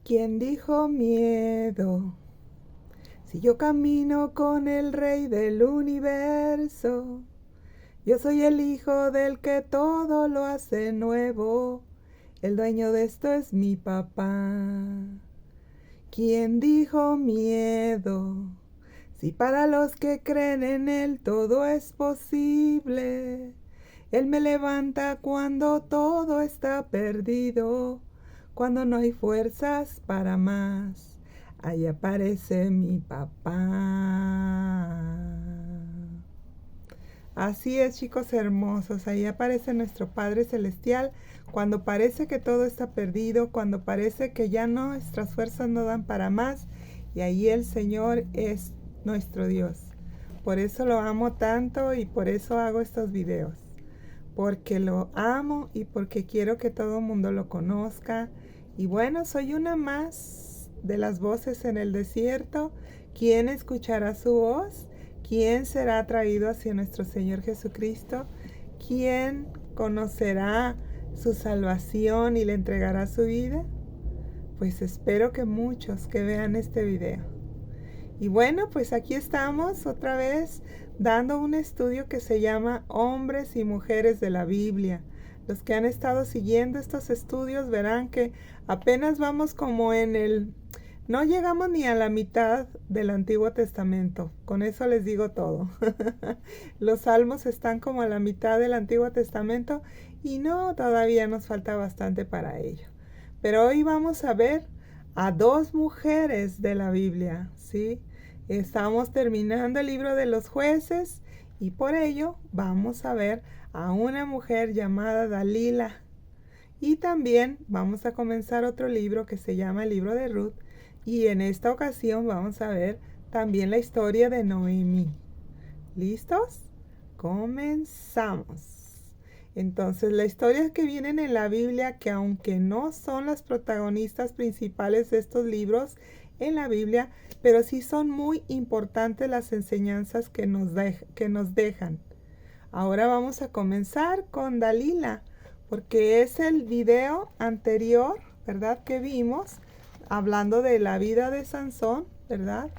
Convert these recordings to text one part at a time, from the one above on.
¿Quién dijo miedo? Si yo camino con el Rey del universo, yo soy el hijo del que todo lo hace nuevo. El dueño de esto es mi papá. ¿Quién dijo miedo? Si para los que creen en él todo es posible. Él me levanta cuando todo está perdido, cuando no hay fuerzas para más. Ahí aparece mi papá. Así es, chicos hermosos, ahí aparece nuestro Padre Celestial cuando parece que todo está perdido, cuando parece que ya nuestras fuerzas no dan para más, y ahí el Señor es nuestro Dios. Por eso lo amo tanto y por eso hago estos videos. Porque lo amo y porque quiero que todo el mundo lo conozca. Y bueno, soy una más de las voces en el desierto. ¿Quién escuchará su voz? ¿Quién será atraído hacia nuestro Señor Jesucristo? ¿Quién conocerá su salvación y le entregará su vida? Pues espero que muchos que vean este video. Y bueno, pues aquí estamos otra vez dando un estudio que se llama Hombres y Mujeres de la Biblia. Los que han estado siguiendo estos estudios verán que apenas vamos como no llegamos ni a la mitad del Antiguo Testamento. Con eso les digo todo. Los salmos están como a la mitad del Antiguo Testamento y no, todavía nos falta bastante para ello. Pero hoy vamos a ver a dos mujeres de la Biblia, ¿sí? Estamos terminando el libro de los jueces y por ello vamos a ver a una mujer llamada Dalila. Y también vamos a comenzar otro libro que se llama el libro de Ruth. Y en esta ocasión vamos a ver también la historia de Noemí. ¿Listos? Comenzamos. Entonces, las historias que vienen en la Biblia, que aunque no son las protagonistas principales de estos libros en la Biblia, pero sí son muy importantes las enseñanzas que nos dejan. Ahora vamos a comenzar con Dalila, porque es el video anterior, ¿verdad?, que vimos, hablando de la vida de Sansón, ¿verdad?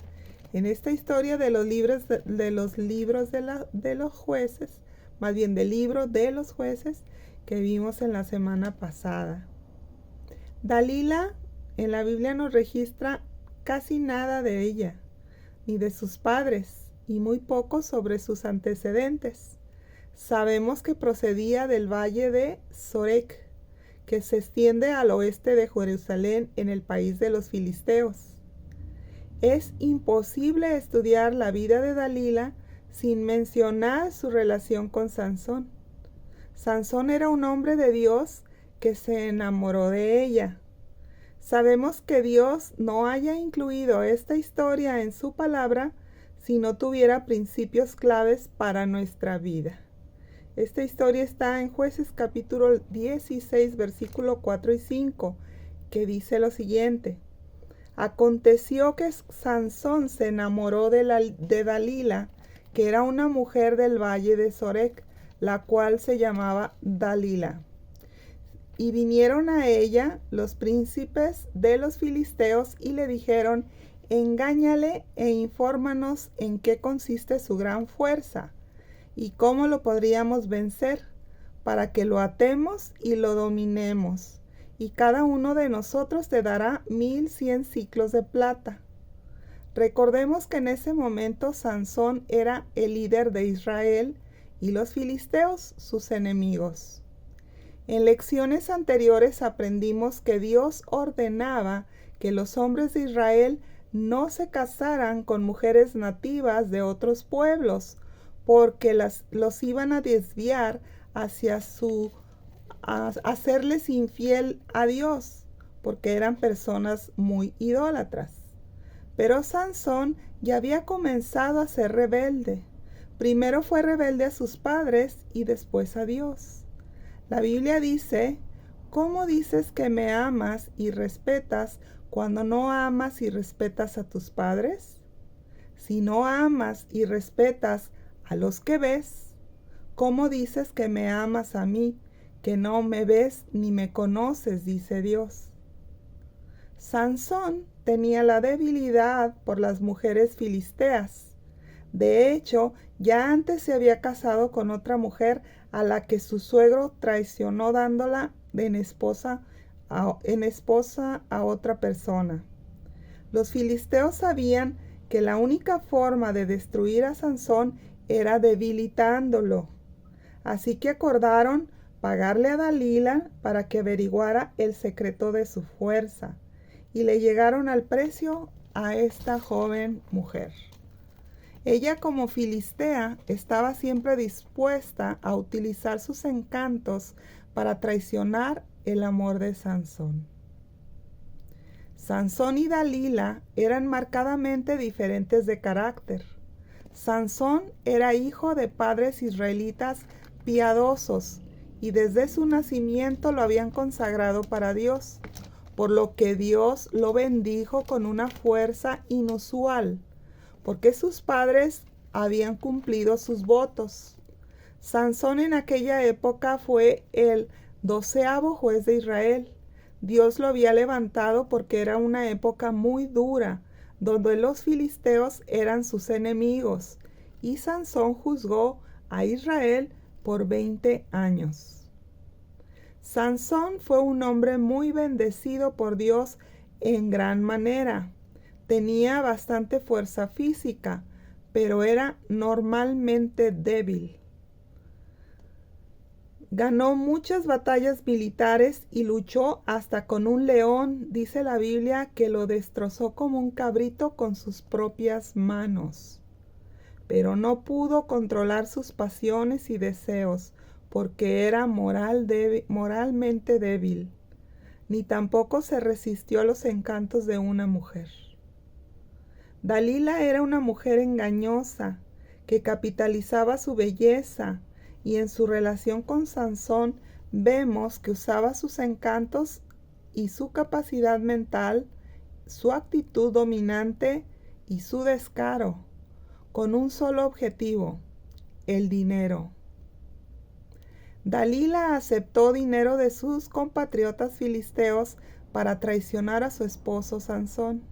En esta historia de los libros de los jueces, más bien del libro de los jueces que vimos en la semana pasada. Dalila en la Biblia nos registra casi nada de ella, ni de sus padres, y muy poco sobre sus antecedentes. Sabemos que procedía del valle de Sorek, que se extiende al oeste de Jerusalén en el país de los filisteos. Es imposible estudiar la vida de Dalila sin mencionar su relación con Sansón. Sansón era un hombre de Dios que se enamoró de ella. Sabemos que Dios no haya incluido esta historia en su palabra si no tuviera principios claves para nuestra vida. Esta historia está en Jueces capítulo 16, versículo 4 y 5, que dice lo siguiente. Aconteció que Sansón se enamoró de Dalila, que era una mujer del valle de Sorek, la cual se llamaba Dalila. Y vinieron a ella los príncipes de los filisteos y le dijeron, engáñale e infórmanos en qué consiste su gran fuerza y cómo lo podríamos vencer, para que lo atemos y lo dominemos. Y cada uno de nosotros te dará 1100 siclos de plata. Recordemos que en ese momento Sansón era el líder de Israel y los filisteos sus enemigos. En lecciones anteriores aprendimos que Dios ordenaba que los hombres de Israel no se casaran con mujeres nativas de otros pueblos, porque los iban a desviar hacia hacerles infiel a Dios, porque eran personas muy idólatras. Pero Sansón ya había comenzado a ser rebelde. Primero fue rebelde a sus padres y después a Dios. La Biblia dice, ¿cómo dices que me amas y respetas cuando no amas y respetas a tus padres? Si no amas y respetas a los que ves, ¿cómo dices que me amas a mí, que no me ves ni me conoces?, dice Dios. Sansón tenía la debilidad por las mujeres filisteas. De hecho, ya antes se había casado con otra mujer a la que su suegro traicionó dándola en esposa a otra persona. Los filisteos sabían que la única forma de destruir a Sansón era debilitándolo. Así que acordaron pagarle a Dalila para que averiguara el secreto de su fuerza, y le llegaron al precio a esta joven mujer. Ella, como filistea, estaba siempre dispuesta a utilizar sus encantos para traicionar el amor de Sansón. Sansón y Dalila eran marcadamente diferentes de carácter. Sansón era hijo de padres israelitas piadosos y desde su nacimiento lo habían consagrado para Dios, por lo que Dios lo bendijo con una fuerza inusual, porque sus padres habían cumplido sus votos. Sansón en aquella época fue el 12º juez de Israel. Dios lo había levantado porque era una época muy dura, donde los filisteos eran sus enemigos, y Sansón juzgó a Israel por 20 años. Sansón fue un hombre muy bendecido por Dios en gran manera. Tenía bastante fuerza física, pero era normalmente débil. Ganó muchas batallas militares y luchó hasta con un león. Dice la Biblia que lo destrozó como un cabrito con sus propias manos. Pero no pudo controlar sus pasiones y deseos porque era moralmente débil, ni tampoco se resistió a los encantos de una mujer. Dalila era una mujer engañosa que capitalizaba su belleza, y en su relación con Sansón vemos que usaba sus encantos y su capacidad mental, su actitud dominante y su descaro, con un solo objetivo: el dinero. Dalila aceptó dinero de sus compatriotas filisteos para traicionar a su esposo Sansón.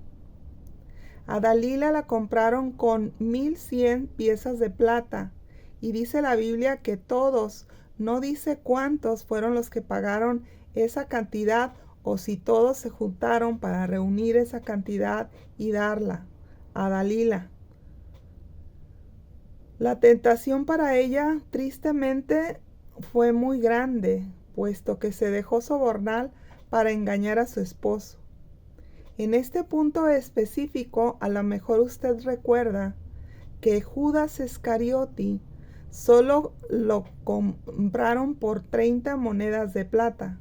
A Dalila la compraron con 1100 piezas de plata, y dice la Biblia que todos, no dice cuántos fueron los que pagaron esa cantidad o si todos se juntaron para reunir esa cantidad y darla a Dalila. La tentación para ella, tristemente, fue muy grande, puesto que se dejó sobornar para engañar a su esposo. En este punto específico, a lo mejor usted recuerda que Judas Iscariote solo lo compraron por 30 monedas de plata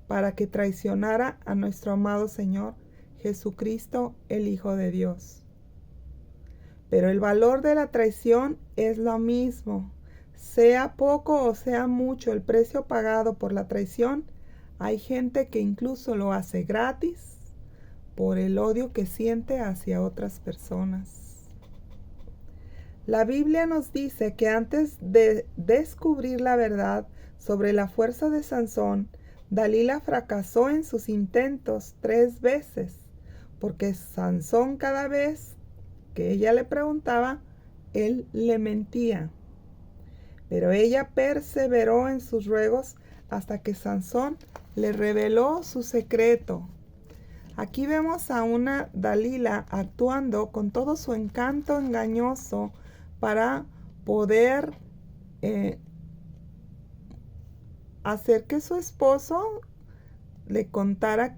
para que traicionara a nuestro amado Señor Jesucristo, el Hijo de Dios. Pero el valor de la traición es lo mismo. Sea poco o sea mucho el precio pagado por la traición, hay gente que incluso lo hace gratis por el odio que siente hacia otras personas. La Biblia nos dice que antes de descubrir la verdad sobre la fuerza de Sansón, Dalila fracasó en sus intentos 3 veces, porque Sansón, cada vez que ella le preguntaba, él le mentía. Pero ella perseveró en sus ruegos hasta que Sansón le reveló su secreto. Aquí vemos a una Dalila actuando con todo su encanto engañoso para poder hacer que su esposo le contara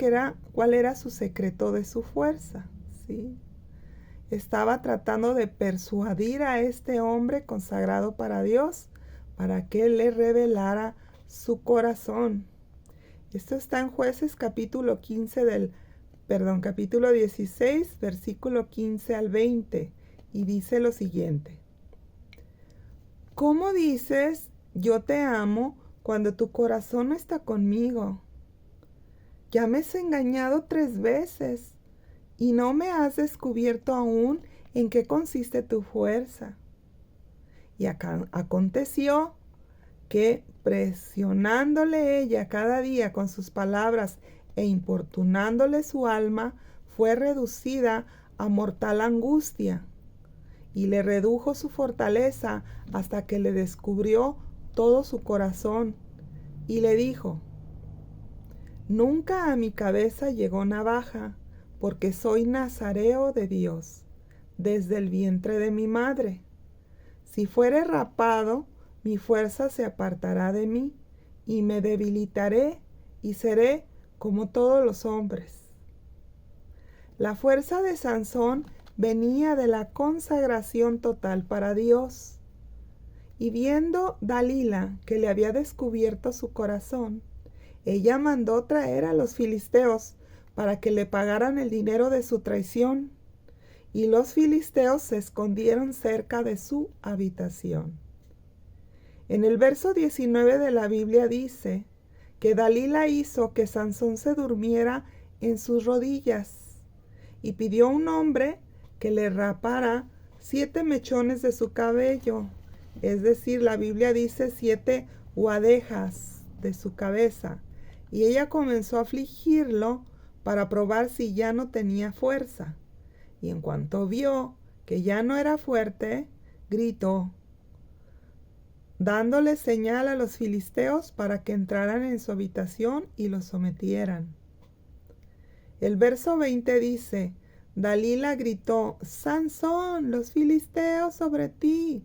cuál era su secreto de su fuerza, ¿sí? Estaba tratando de persuadir a este hombre consagrado para Dios para que le revelara su corazón. Esto está en Jueces capítulo 16, versículo 15 al 20, y dice lo siguiente: ¿Cómo dices yo te amo cuando tu corazón no está conmigo? Ya me has engañado 3 veces y no me has descubierto aún en qué consiste tu fuerza. Y aconteció que, presionándole ella cada día con sus palabras e importunándole su alma, fue reducida a mortal angustia, y le redujo su fortaleza hasta que le descubrió todo su corazón, y le dijo: Nunca a mi cabeza llegó navaja, porque soy nazareo de Dios, desde el vientre de mi madre. Si fuere rapado, mi fuerza se apartará de mí, y me debilitaré, y seré como todos los hombres. La fuerza de Sansón venía de la consagración total para Dios. Y viendo Dalila que le había descubierto su corazón, ella mandó traer a los filisteos para que le pagaran el dinero de su traición, y los filisteos se escondieron cerca de su habitación. En el verso 19 de la Biblia dice que Dalila hizo que Sansón se durmiera en sus rodillas y pidió a un hombre que le rapara 7 mechones de su cabello, es decir, la Biblia dice 7 guadejas de su cabeza, y ella comenzó a afligirlo para probar si ya no tenía fuerza. Y en cuanto vio que ya no era fuerte, gritó, dándole señal a los filisteos para que entraran en su habitación y lo sometieran. El verso 20 dice: Dalila gritó: Sansón, los filisteos sobre ti.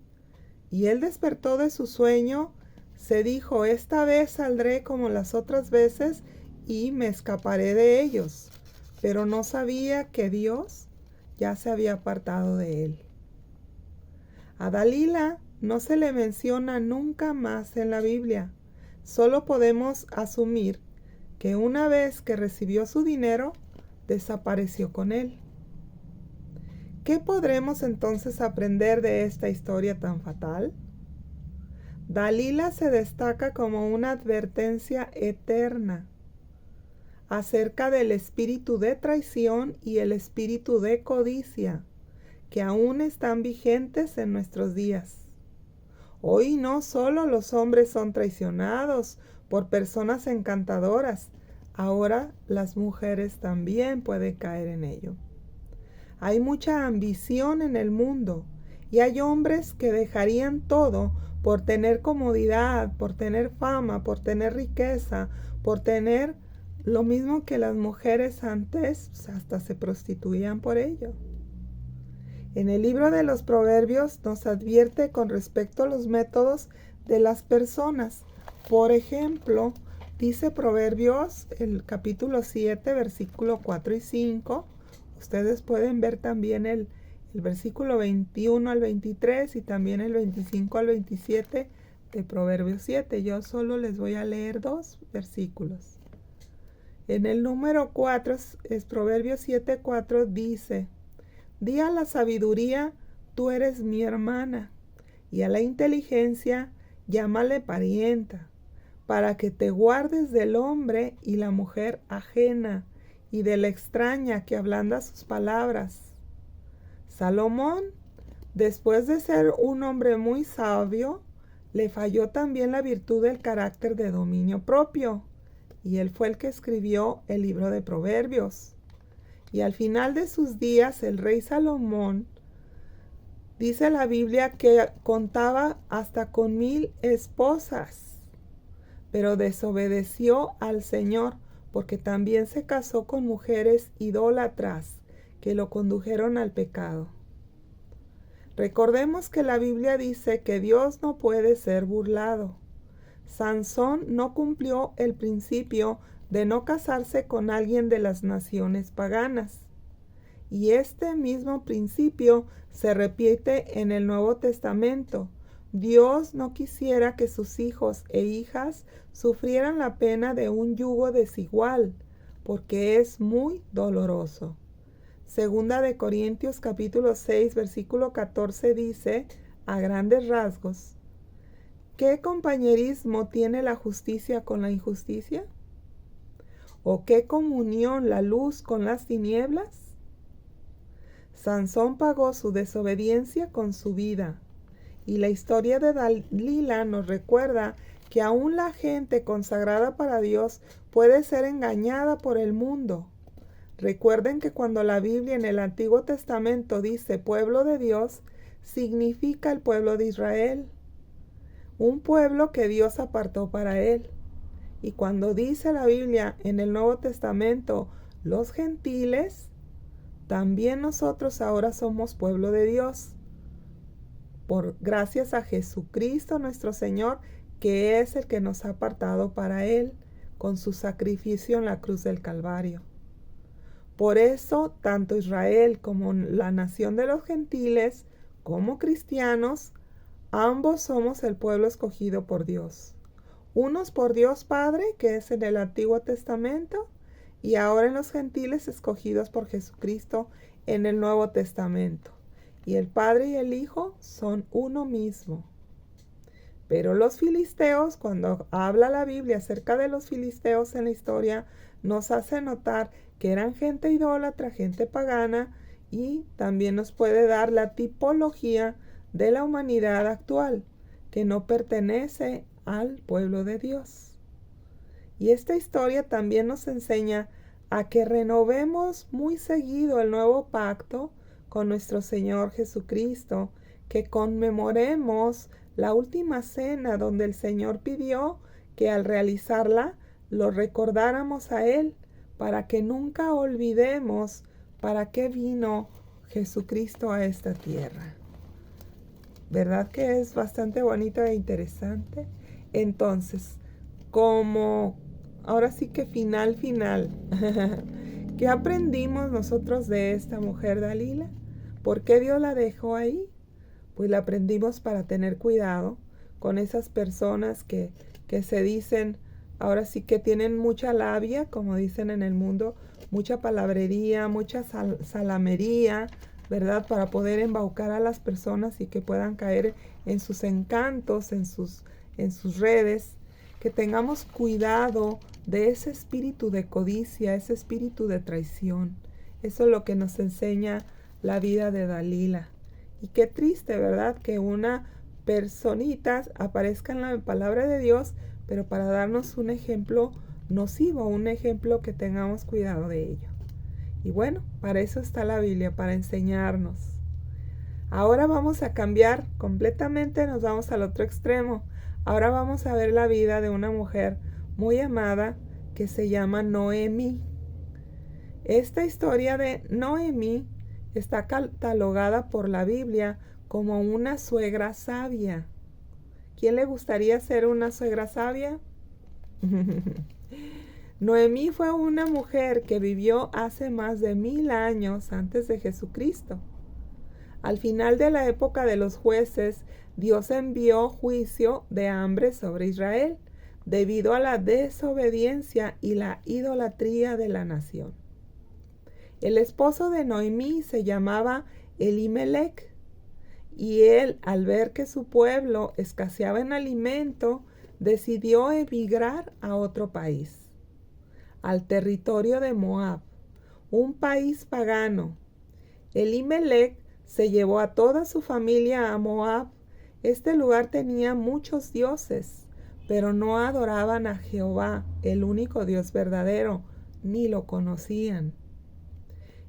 Y él despertó de su sueño, se dijo: esta vez saldré como las otras veces y me escaparé de ellos. Pero no sabía que Dios ya se había apartado de él. A Dalila no se le menciona nunca más en la Biblia. Solo podemos asumir que una vez que recibió su dinero, desapareció con él. ¿Qué podremos entonces aprender de esta historia tan fatal? Dalila se destaca como una advertencia eterna acerca del espíritu de traición y el espíritu de codicia, que aún están vigentes en nuestros días. Hoy no solo los hombres son traicionados por personas encantadoras, ahora las mujeres también pueden caer en ello. Hay mucha ambición en el mundo y hay hombres que dejarían todo por tener comodidad, por tener fama, por tener riqueza, por tener lo mismo que las mujeres antes, hasta se prostituían por ello. En el libro de los Proverbios nos advierte con respecto a los métodos de las personas. Por ejemplo, dice Proverbios, el capítulo 7, versículo 4 y 5. Ustedes pueden ver también el versículo 21 al 23 y también el 25 al 27 de Proverbios 7. Yo solo les voy a leer 2 versículos. En el número 4, es Proverbios 7, 4, dice: Di a la sabiduría, tú eres mi hermana, y a la inteligencia, llámale parienta, para que te guardes del hombre y la mujer ajena, y de la extraña que ablanda sus palabras. Salomón, después de ser un hombre muy sabio, le falló también la virtud del carácter de dominio propio, y él fue el que escribió el libro de Proverbios. Y al final de sus días, el rey Salomón, dice la Biblia que contaba hasta con 1000 esposas, pero desobedeció al Señor porque también se casó con mujeres idólatras que lo condujeron al pecado. Recordemos que la Biblia dice que Dios no puede ser burlado. Sansón no cumplió el principio de no casarse con alguien de las naciones paganas. Y este mismo principio se repite en el Nuevo Testamento. Dios no quisiera que sus hijos e hijas sufrieran la pena de un yugo desigual, porque es muy doloroso. Segunda de Corintios capítulo 6, versículo 14 dice, a grandes rasgos: ¿qué compañerismo tiene la justicia con la injusticia? ¿O qué comunión la luz con las tinieblas? Sansón pagó su desobediencia con su vida, y la historia de Dalila nos recuerda que aún la gente consagrada para Dios puede ser engañada por el mundo. Recuerden que cuando la Biblia en el Antiguo Testamento dice pueblo de Dios, significa el pueblo de Israel, un pueblo que Dios apartó para él. Y cuando dice la Biblia en el Nuevo Testamento los gentiles, también nosotros ahora somos pueblo de Dios, por gracias a Jesucristo nuestro Señor, que es el que nos ha apartado para Él con su sacrificio en la cruz del Calvario. Por eso, tanto Israel como la nación de los gentiles, como cristianos, ambos somos el pueblo escogido por Dios. Unos por Dios Padre, que es en el Antiguo Testamento, y ahora en los gentiles escogidos por Jesucristo en el Nuevo Testamento. Y el Padre y el Hijo son uno mismo. Pero los filisteos, cuando habla la Biblia acerca de los filisteos en la historia, nos hace notar que eran gente idólatra, gente pagana, y también nos puede dar la tipología de la humanidad actual, que no pertenece al pueblo de Dios. Y esta historia también nos enseña a que renovemos muy seguido el nuevo pacto con nuestro Señor Jesucristo, que conmemoremos la última cena donde el Señor pidió que al realizarla lo recordáramos a Él, para que nunca olvidemos para qué vino Jesucristo a esta tierra. ¿Verdad que es bastante bonito e interesante? Entonces, como ahora sí que final, ¿qué aprendimos nosotros de esta mujer Dalila? ¿Por qué Dios la dejó ahí? Pues la aprendimos para tener cuidado con esas personas que se dicen, ahora sí que tienen mucha labia, como dicen en el mundo, mucha palabrería, mucha salamería, ¿verdad? Para poder embaucar a las personas y que puedan caer en sus encantos, en sus redes. Que tengamos cuidado de ese espíritu de codicia, ese espíritu de traición. Eso es lo que nos enseña la vida de Dalila. Y qué triste, ¿verdad? Que una personita aparezca en la palabra de Dios, pero para darnos un ejemplo nocivo, un ejemplo que tengamos cuidado de ello. Y bueno, para eso está la Biblia, para enseñarnos. Ahora vamos a cambiar completamente, nos vamos al otro extremo. Ahora vamos a ver la vida de una mujer muy amada que se llama Noemí. Esta historia de Noemí está catalogada por la Biblia como una suegra sabia. ¿Quién le gustaría ser una suegra sabia? Noemí fue una mujer que vivió hace más de 1000 años antes de Jesucristo. Al final de la época de los jueces, Dios envió juicio de hambre sobre Israel debido a la desobediencia y la idolatría de la nación. El esposo de Noemí se llamaba Elimelec, y él, al ver que su pueblo escaseaba en alimento, decidió emigrar a otro país, al territorio de Moab, un país pagano. Elimelec se llevó a toda su familia a Moab. Este lugar tenía muchos dioses, pero no adoraban a Jehová, el único Dios verdadero, ni lo conocían.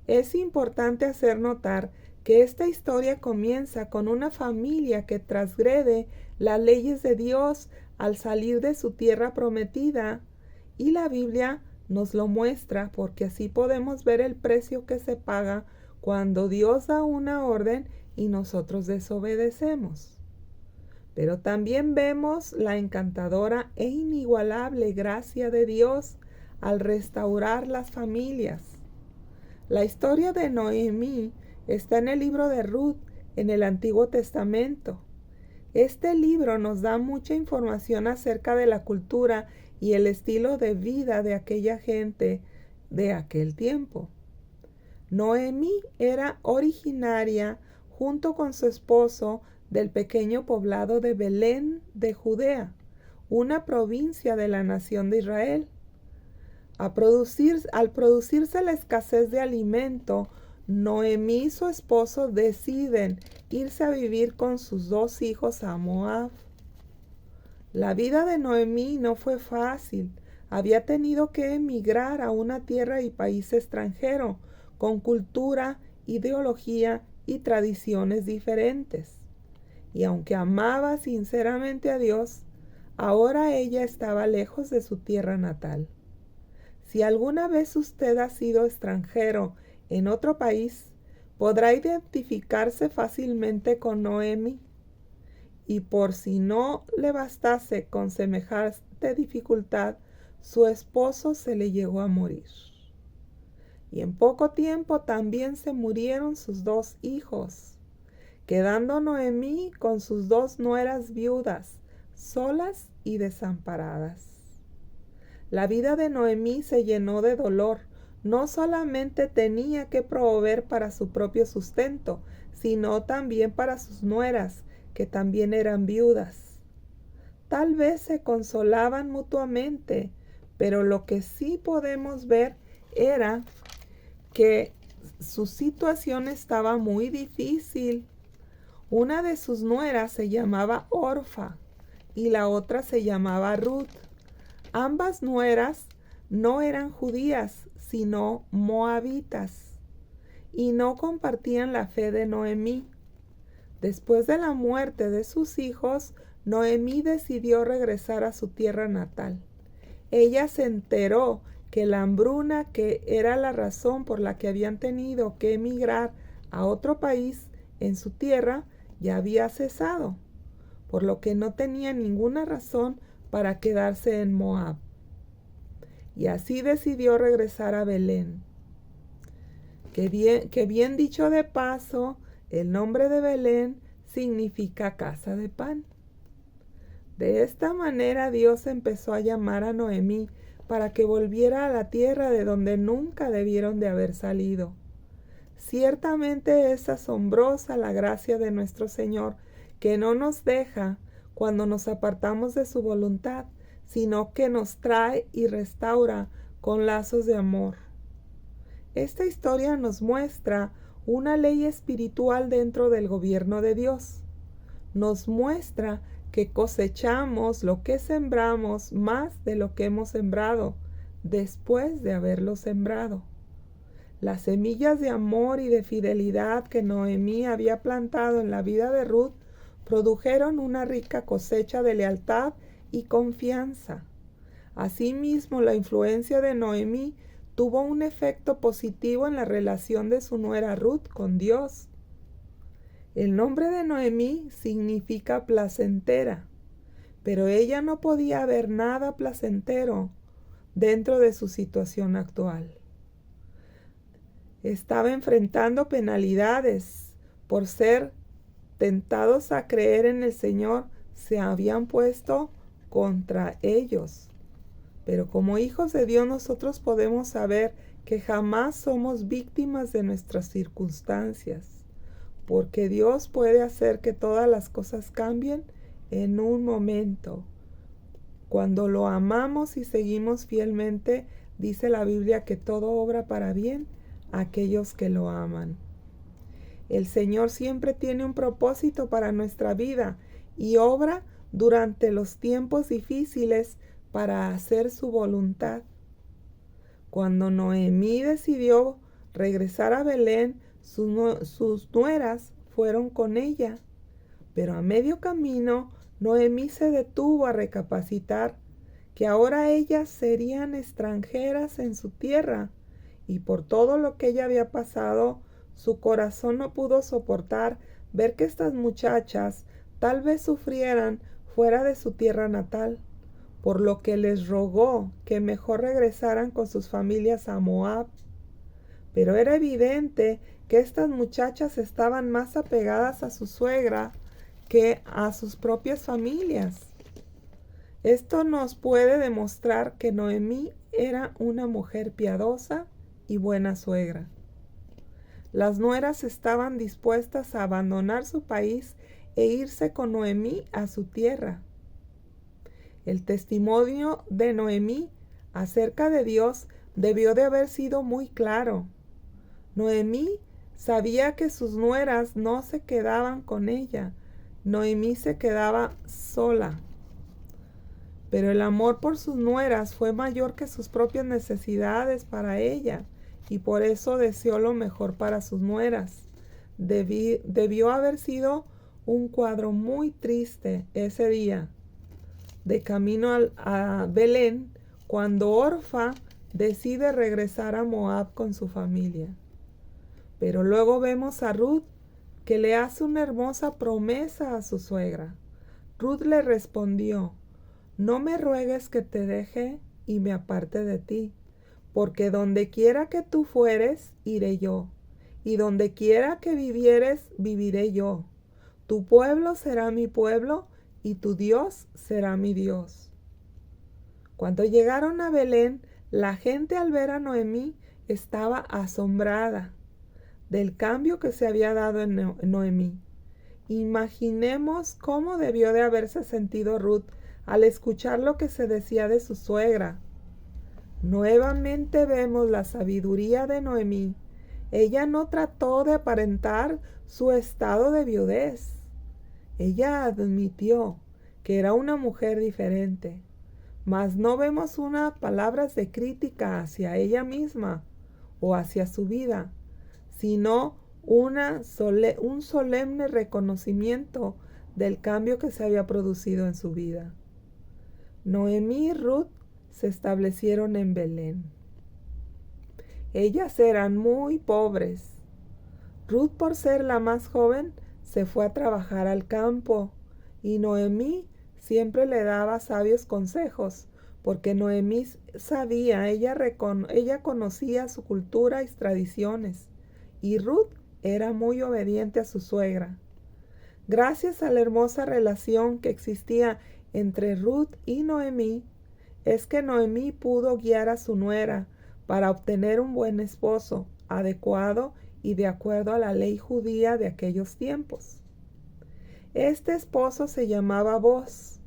Es importante hacer notar que esta historia comienza con una familia que transgrede las leyes de Dios al salir de su tierra prometida, y la Biblia nos lo muestra porque así podemos ver el precio que se paga cuando Dios da una orden y nosotros desobedecemos. Pero también vemos la encantadora e inigualable gracia de Dios al restaurar las familias. La historia de Noemí está en el libro de Ruth, en el Antiguo Testamento. Este libro nos da mucha información acerca de la cultura y el estilo de vida de aquella gente de aquel tiempo. Noemí era originaria, junto con su esposo, del pequeño poblado de Belén de Judea, una provincia de la nación de Israel. Al producirse la escasez de alimento, Noemí y su esposo deciden irse a vivir con sus 2 hijos a Moab. La vida de Noemí no fue fácil. Había tenido que emigrar a una tierra y país extranjero, con cultura, ideología y tradiciones diferentes. Y aunque amaba sinceramente a Dios, ahora ella estaba lejos de su tierra natal. Si alguna vez usted ha sido extranjero en otro país, podrá identificarse fácilmente con Noemí. Y por si no le bastase con semejante dificultad, su esposo se le llegó a morir. Y en poco tiempo también se murieron sus 2 hijos, quedando Noemí con sus 2 nueras viudas, solas y desamparadas. La vida de Noemí se llenó de dolor. No solamente tenía que proveer para su propio sustento, sino también para sus nueras, que también eran viudas. Tal vez se consolaban mutuamente, pero lo que sí podemos ver era que su situación estaba muy difícil. Una de sus nueras se llamaba Orfa y la otra se llamaba Ruth. Ambas nueras no eran judías, sino moabitas, y no compartían la fe de Noemí. Después de la muerte de sus hijos, Noemí decidió regresar a su tierra natal. Ella se enteró que la hambruna, que era la razón por la que habían tenido que emigrar a otro país en su tierra, ya había cesado, por lo que no tenía ninguna razón para quedarse en Moab. Y así decidió regresar a Belén. Que bien dicho de paso, el nombre de Belén significa casa de pan. De esta manera Dios empezó a llamar a Noemí para que volviera a la tierra de donde nunca debieron de haber salido. Ciertamente es asombrosa la gracia de nuestro Señor, que no nos deja cuando nos apartamos de su voluntad, sino que nos trae y restaura con lazos de amor. Esta historia nos muestra una ley espiritual dentro del gobierno de Dios. Nos muestra que cosechamos lo que sembramos más de lo que hemos sembrado después de haberlo sembrado. Las semillas de amor y de fidelidad que Noemí había plantado en la vida de Ruth produjeron una rica cosecha de lealtad y confianza. Asimismo, la influencia de Noemí tuvo un efecto positivo en la relación de su nuera Ruth con Dios. El nombre de Noemí significa placentera, pero ella no podía ver nada placentero dentro de su situación actual. Estaba enfrentando penalidades por ser tentados a creer en el Señor, se habían puesto contra ellos. Pero como hijos de Dios nosotros podemos saber que jamás somos víctimas de nuestras circunstancias, porque Dios puede hacer que todas las cosas cambien en un momento. Cuando lo amamos y seguimos fielmente, dice la Biblia que todo obra para bien a aquellos que lo aman. El Señor siempre tiene un propósito para nuestra vida y obra durante los tiempos difíciles para hacer su voluntad. Cuando Noemí decidió regresar a Belén, sus nueras fueron con ella. Pero a medio camino, Noemí se detuvo a recapacitar que ahora ellas serían extranjeras en su tierra, y por todo lo que ella había pasado, su corazón no pudo soportar ver que estas muchachas tal vez sufrieran fuera de su tierra natal, por lo que les rogó que mejor regresaran con sus familias a Moab. Pero era evidente que estas muchachas estaban más apegadas a su suegra que a sus propias familias. Esto nos puede demostrar que Noemí era una mujer piadosa y buena suegra. Las nueras estaban dispuestas a abandonar su país e irse con Noemí a su tierra. El testimonio de Noemí acerca de Dios debió de haber sido muy claro. Noemí sabía que sus nueras no se quedaban con ella. Noemí se quedaba sola. pero el amor por sus nueras fue mayor que sus propias necesidades para ella, y por eso deseó lo mejor para sus nueras. Debió haber sido un cuadro muy triste ese día, de camino a Belén, cuando Orfa decide regresar a Moab con su familia. Pero luego vemos a Ruth, que le hace una hermosa promesa a su suegra. Ruth le respondió: no me ruegues que te deje y me aparte de ti, porque donde quiera que tú fueres, iré yo, y donde quiera que vivieres, viviré yo. Tu pueblo será mi pueblo, y tu Dios será mi Dios. Cuando llegaron a Belén, la gente al ver a Noemí estaba asombrada del cambio que se había dado en Noemí. Imaginemos cómo debió de haberse sentido Ruth al escuchar lo que se decía de su suegra. Nuevamente vemos la sabiduría de Noemí. Ella no trató de aparentar su estado de viudez. Ella admitió que era una mujer diferente, mas no vemos unas palabras de crítica hacia ella misma o hacia su vida, sino un solemne reconocimiento del cambio que se había producido en su vida. Noemí y Ruth se establecieron en Belén. Ellas eran muy pobres. Ruth, por ser la más joven, se fue a trabajar al campo, y Noemí siempre le daba sabios consejos, porque Noemí sabía, ella conocía su cultura y tradiciones, y Ruth era muy obediente a su suegra. Gracias a la hermosa relación que existía entre Ruth y Noemí, es que Noemí pudo guiar a su nuera para obtener un buen esposo, adecuado y de acuerdo a la ley judía de aquellos tiempos. Este esposo se llamaba Boz.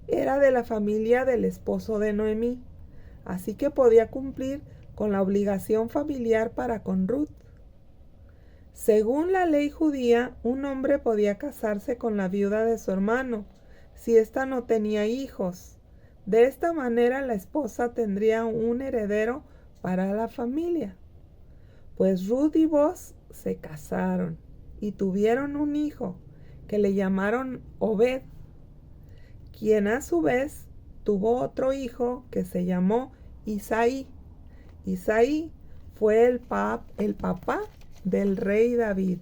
Era de la familia del esposo de Noemí, así que podía cumplir con la obligación familiar para con Ruth. Según la ley judía, un hombre podía casarse con la viuda de su hermano, si ésta no tenía hijos. De esta manera la esposa tendría un heredero para la familia. Pues Ruth y Boz se casaron y tuvieron un hijo que le llamaron Obed, quien a su vez tuvo otro hijo que se llamó Isaí. Isaí fue el papá del rey David.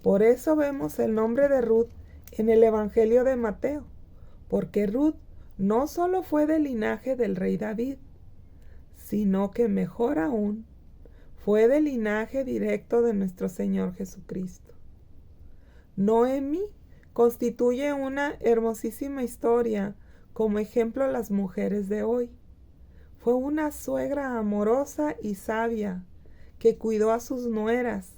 Por eso vemos el nombre de Ruth en el Evangelio de Mateo, porque Ruth no solo fue del linaje del rey David, sino que mejor aún, fue del linaje directo de nuestro Señor Jesucristo. Noemí constituye una hermosísima historia como ejemplo a las mujeres de hoy. Fue una suegra amorosa y sabia que cuidó a sus nueras,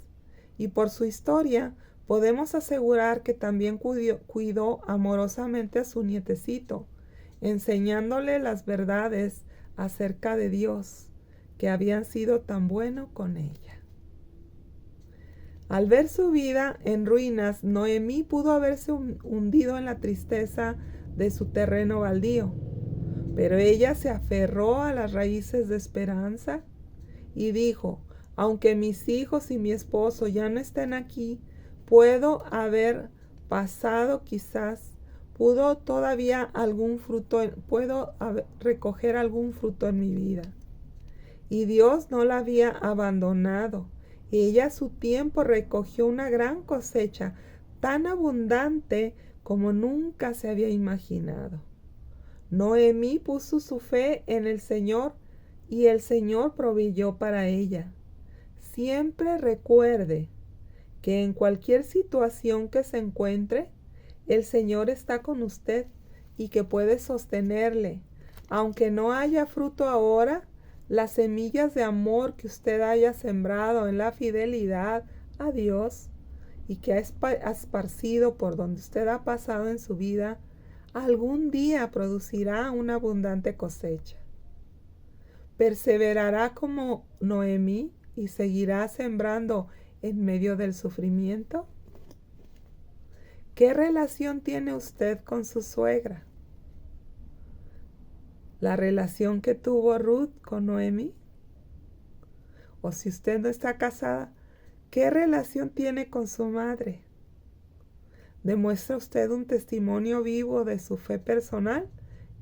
y por su historia podemos asegurar que también cuidó amorosamente a su nietecito, enseñándole las verdades acerca de Dios, que habían sido tan bueno con ella. Al ver su vida en ruinas, Noemí pudo haberse hundido en la tristeza de su terreno baldío, pero ella se aferró a las raíces de esperanza y dijo: aunque mis hijos y mi esposo ya no estén aquí, puedo haber pasado quizás, puedo recoger algún fruto en mi vida. Y Dios no la había abandonado. Y ella a su tiempo recogió una gran cosecha, tan abundante como nunca se había imaginado. Noemí puso su fe en el Señor y el Señor proveyó para ella. Siempre recuerde que en cualquier situación que se encuentre, el Señor está con usted y que puede sostenerle. Aunque no haya fruto ahora, las semillas de amor que usted haya sembrado en la fidelidad a Dios y que ha esparcido por donde usted ha pasado en su vida, algún día producirá una abundante cosecha. Perseverará como Noemí y seguirá sembrando en medio del sufrimiento. ¿Qué relación tiene usted con su suegra? la relación que tuvo Ruth con Noemi. O si usted no está casada, ¿qué relación tiene con su madre? ¿Demuestra usted un testimonio vivo de su fe personal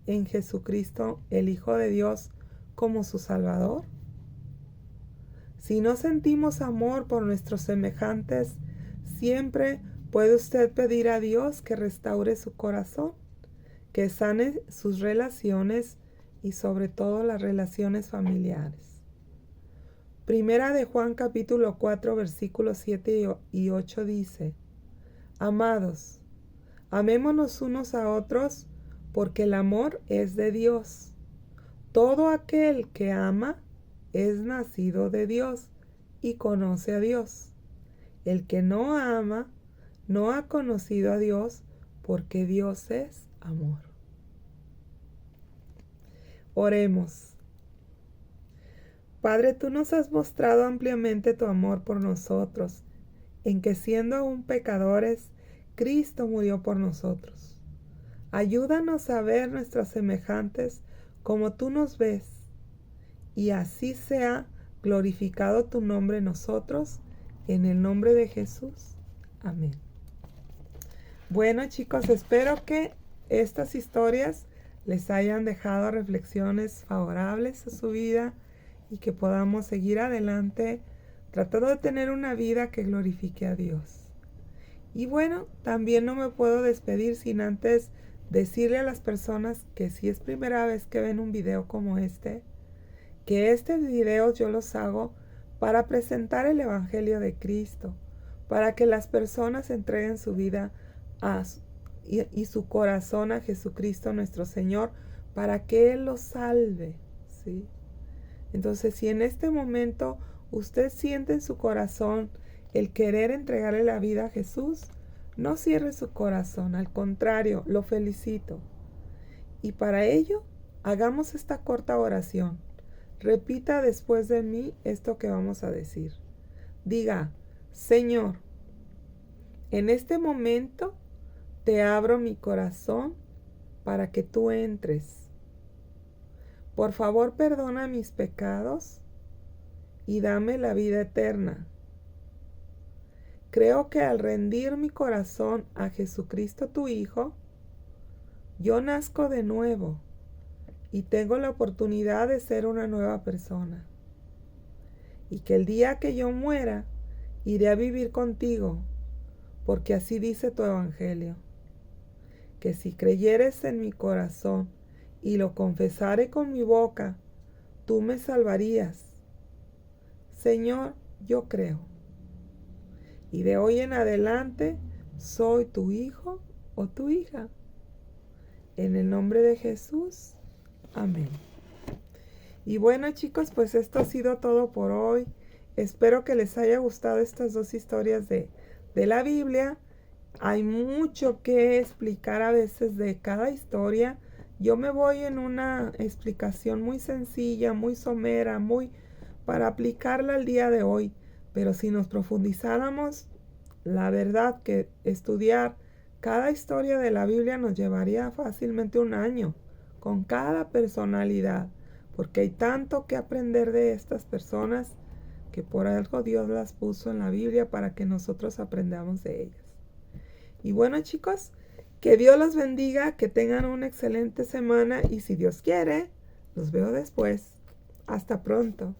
en Jesucristo, el Hijo de Dios, como su Salvador? Si no sentimos amor por nuestros semejantes, siempre puede usted pedir a Dios que restaure su corazón, que sane sus relaciones y sobre todo las relaciones familiares. Primera de Juan capítulo 4 versículos 7 y 8 dice: Amados, amémonos unos a otros, porque el amor es de Dios. Todo aquel que ama es nacido de Dios y conoce a Dios. El que no ama no ha conocido a Dios, porque Dios es amor. Oremos. Padre, tú nos has mostrado ampliamente tu amor por nosotros, en que siendo aún pecadores, Cristo murió por nosotros. Ayúdanos a ver nuestros semejantes como tú nos ves, y así sea glorificado tu nombre en nosotros, en el nombre de Jesús. Amén. Bueno, chicos, espero que estas historias les hayan dejado reflexiones favorables a su vida y que podamos seguir adelante tratando de tener una vida que glorifique a Dios. Y bueno, también no me puedo despedir sin antes decirle a las personas que si es primera vez que ven un video como este, que estos videos yo los hago para presentar el Evangelio de Cristo, para que las personas entreguen su vida y su corazón a Jesucristo nuestro Señor, para que Él los salve, ¿sí? Entonces, si en este momento usted siente en su corazón el querer entregarle la vida a Jesús, no cierre su corazón, al contrario, lo felicito. Y para ello, hagamos esta corta oración. Repita después de mí esto que vamos a decir. Diga: Señor, en este momento te abro mi corazón para que tú entres. Por favor, perdona mis pecados y dame la vida eterna. Creo que al rendir mi corazón a Jesucristo tu Hijo, yo nazco de nuevo y tengo la oportunidad de ser una nueva persona. Y que el día que yo muera, iré a vivir contigo, porque así dice tu Evangelio. Que si creyeres en mi corazón y lo confesare con mi boca, tú me salvarías. Señor, yo creo. Y de hoy en adelante soy tu hijo o tu hija. En el nombre de Jesús. Amén. Y bueno, chicos, pues esto ha sido todo por hoy. Espero que les haya gustado estas dos historias de la Biblia. Hay mucho que explicar a veces de cada historia. Yo me voy en una explicación muy sencilla, muy somera, para aplicarla al día de hoy. Pero si nos profundizáramos, la verdad que estudiar cada historia de la Biblia nos llevaría fácilmente un año, con cada personalidad, porque hay tanto que aprender de estas personas que por algo Dios las puso en la Biblia para que nosotros aprendamos de ellas. Y bueno, chicos, que Dios los bendiga, que tengan una excelente semana y si Dios quiere, los veo después. Hasta pronto.